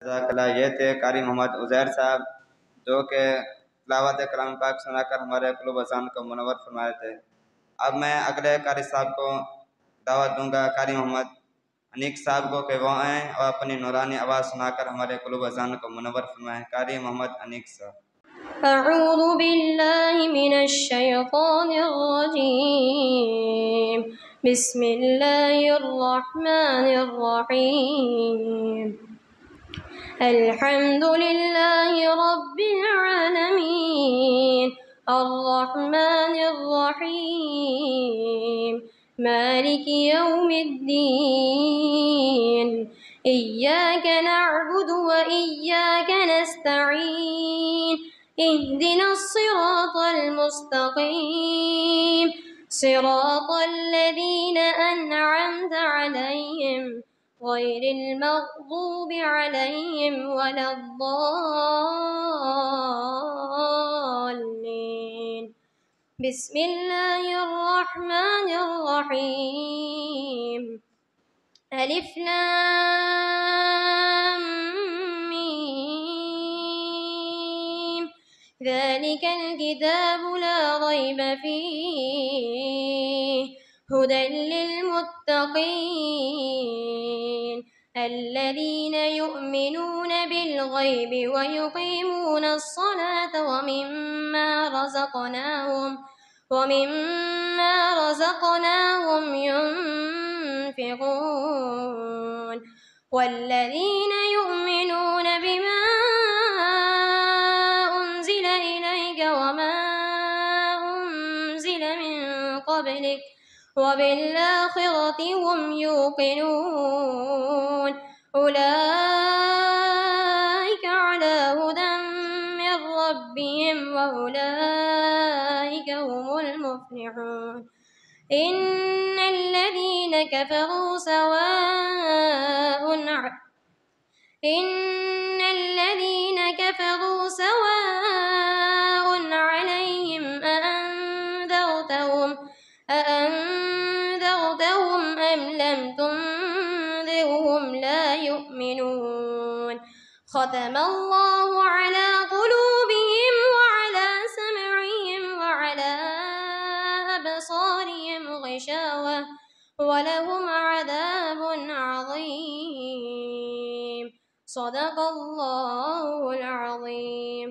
जज़ाकल्लाह। ये थे कारी मोहम्मद उज़ैर साहब जो कि तिलावत कलाम पाक सुनाकर हमारे क़ुलूब अज़ान को मुनव्वर फरमाए थे। अब मैं अगले कारी साहब को दावत दूंगा, कारी मोहम्मद अनीक साहब को, कि वो आएँ और अपनी नूरानी आवाज़ सुनाकर हमारे क़ुलूब अज़ान को मुनव्वर फरमाएँ। कारी मोहम्मद अनीक साहब। अऊज़ु बिल्लाहि मिनश शैतानिर रजीम। बिस्मिल्लाहिर रहमानिर रहीम। अल्हम्दुलिल्लाहि रब्बिल आलमीन अर्रहमानिर रहीम मालिकि यौमिद्दीन। इय्याका नअबुदु व इय्याका नस्तईन। इहदिनस सिरातल मुस्तकीम सिरातल लज़ीना अनअमता अलैहिम गैरिल मग़ज़ूबि अलैहिम वलद्दाल्लीन। बिस्मिल्लाहिर रहमानिर रहीम। अलिफ लाम मीम। ज़ालिकल किताबु ला रैब फ़ीहि हुदल लिलमुत्तक़ीन الذين يؤمنون بالغيب ويقيمون الصلاة ومما رزقناهم ينفقون والذين يؤمنون بما أنزل إليك وما أنزل من قبلك وبالآخرة هم يوقنون أولئك على هدى من ربهم وأولئك هم المفلحون. إن الذين كفروا سواء عليهم أأنذرتهم أم لم تنذرهم لا يؤمنون. ختم الله على قلوبهم وعلى سمعهم وعلى أبصارهم غشاوة ولهم عذاب عظيم. صدق الله العظيم.